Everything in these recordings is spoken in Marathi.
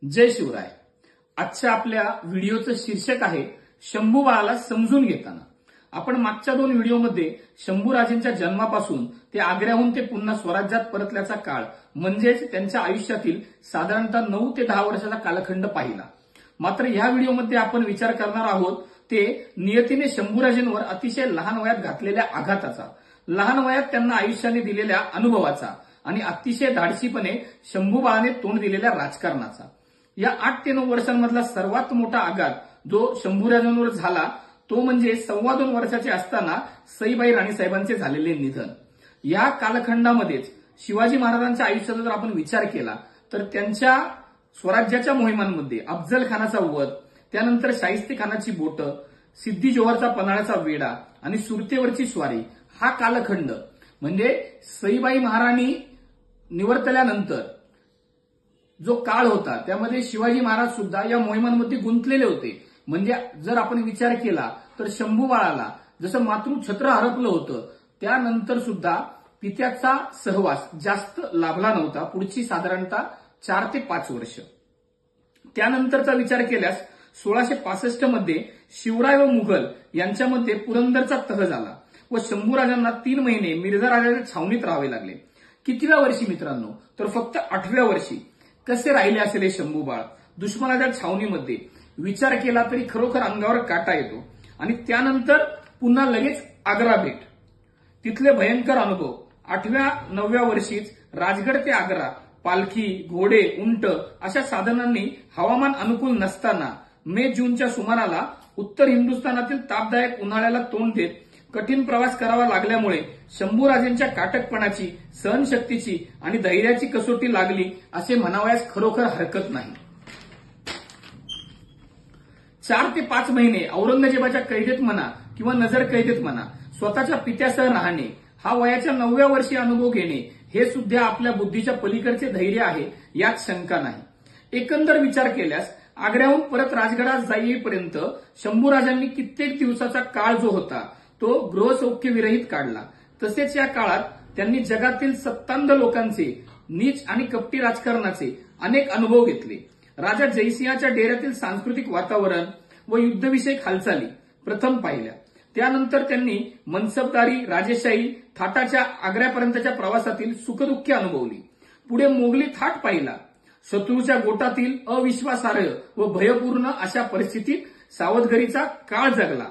जय शिवराय। आजच्या आपल्या व्हिडिओचं शीर्षक आहे शंभूबाळाला समजून घेताना। आपण मागच्या 2 व्हिडिओमध्ये शंभूराजेंच्या जन्मापासून ते आग्र्याहून ते पुन्हा स्वराज्यात परतल्याचा काळ म्हणजेच त्यांच्या आयुष्यातील साधारणतः 9 ते 10 वर्षाचा कालखंड पाहिला। मात्र या व्हिडिओमध्ये आपण विचार करणार आहोत ते नियतीने शंभूराजेंवर अतिशय लहान वयात घातलेल्या आघाताचा, लहान वयात त्यांना आयुष्याने दिलेल्या अनुभवाचा आणि अतिशय धाडसीपणे शंभूबाळाने तोंड दिलेल्या राजकारणाचा। या 8 ते 9 वर्षांमधला सर्वात मोठा आघात जो शंभूराजांवर झाला तो म्हणजे 2.25 वर्षाचे असताना सईबाई राणीसाहेबांचे झालेले निधन। या कालखंडामध्येच शिवाजी महाराजांच्या आयुष्याचा जर आपण विचार केला तर त्यांच्या स्वराज्याच्या मोहिमांमध्ये अफजल खानाचा वध, त्यानंतर शाहिस्तेखानाची बोटं, सिद्दी जोहरचा पन्हाळ्याचा वेढा आणि सुरतेवरची स्वारी हा कालखंड म्हणजे सईबाई महाराणी निवर्तल्यानंतर जो काळ होता त्यामध्ये शिवाजी महाराज सुद्धा या मोहिमांमध्ये गुंतलेले होते। म्हणजे जर आपण विचार केला तर शंभूबाळाला जसं मातृछत्र हरपलं होतं त्यानंतर सुद्धा पित्याचा सहवास जास्त लाभला नव्हता पुढची साधारणतः 4 ते 5 वर्ष। त्यानंतरचा विचार केल्यास 1665 मध्ये शिवराय व मुघल यांच्यामध्ये पुरंदरचा तह झाला व शंभूराजांना 3 महिने मिर्झा राजाच्या छावणीत राहावे लागले। कितव्या वर्षी मित्रांनो, तर फक्त 8व्या वर्षी। कसे राहिले असेल हे शंभूबाळ दुश्मनाच्या छावणीमध्ये, विचार केला तरी खरोखर अंगावर काटा येतो। आणि त्यानंतर पुन्हा लगेच आग्रा भेट, तिथले भयंकर अनुभव। 8व्या 9व्या वर्षीच राजगड ते आग्रा पालखी, घोडे, उंट अशा साधनांनी हवामान अनुकूल नसताना मे जूनच्या सुमाराला उत्तर हिंदुस्थानातील तापदायक उन्हाळ्याला तोंड देत कठीण प्रवास करावा लागल्यामुळे शंभूराजेंच्या काटकपणाची, सहनशक्तीची आणि धैर्याची कसोटी लागली असे म्हणावयास खरोखर हरकत नाही। 4 ते 5 महिने औरंगजेबाच्या कैदेत म्हणा किंवा नजर कैदेत म्हणा स्वतःच्या पित्यासह राहणे, हा वयाच्या 9व्या वर्षी अनुभव घेणे हे सुद्धा आपल्या बुद्धीच्या पलीकडचे धैर्य आहे यात शंका नाही। एकंदर विचार केल्यास आग्र्याहून परत राजगडात जाईपर्यंत शंभूराजांनी कित्येक दिवसाचा काळ जो होता तो गृहसौख्य विरहित काढला। तसेच या काळात त्यांनी जगातील सत्तांध लोकांचे, नीच आणि कपटी राजकारणाचे अनेक अनुभव घेतले। राजा जयसिंहाच्या डेऱ्यातील सांस्कृतिक वातावरण व युद्धविषयक हालचाली प्रथम पाहिल्या। त्यानंतर त्यांनी मनसबदारी, राजेशाही, थाटाच्या आग्र्यापर्यंतच्या प्रवासातील सुखदुःखे अनुभवली। पुढे मोगली थाट पाहिला, शत्रूच्या गोटातील अविश्वासार्ह व भयपूर्ण अशा परिस्थितीत सावधगिरीचा काळ जगला।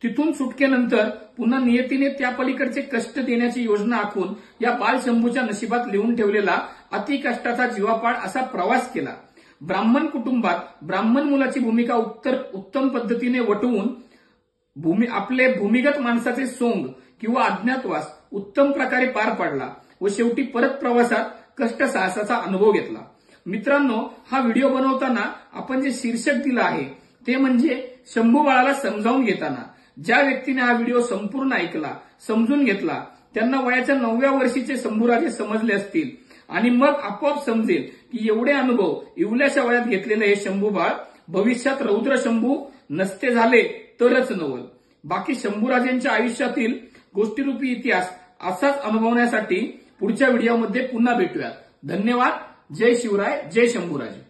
तिथून सुटकेनंतर पुन्हा नियतीने त्या पलीकडचे कष्ट देण्याची योजना आखून या बालशंभूच्या नशिबात लिहून ठेवलेला अतिकष्टाचा जीवापाड असा प्रवास केला। ब्राह्मण कुटुंबात ब्राह्मण मुलाची भूमिका उत्तम पद्धतीने वटवून आपले भूमिगत माणसाचे सोंग किंवा अज्ञातवास उत्तम प्रकारे पार पाडला व शेवटी परत प्रवासात कष्ट साहसाचा अनुभव घेतला। मित्रांनो, हा व्हिडिओ बनवताना आपण जे शीर्षक दिलं आहे ते म्हणजे शंभूबाळाला समजावून घेताना। ज्या व्यक्तीने हा व्हिडिओ संपूर्ण ऐकला, समजून घेतला, त्यांना वयाच्या 9व्या वर्षीचे शंभूराजे समजले असतील आणि मग आपोआप समजेल की एवढे अनुभव इवल्याच्या वयात घेतलेले हे शंभूबाळ भविष्यात रौद्र शंभू नसते झाले तरच नवल। बाकी शंभूराजेंच्या आयुष्यातील गोष्टीरूपी इतिहास असाच अनुभवण्यासाठी पुढच्या व्हिडिओमध्ये पुन्हा भेटूयात। धन्यवाद। जय शिवराय, जय शंभूराजे।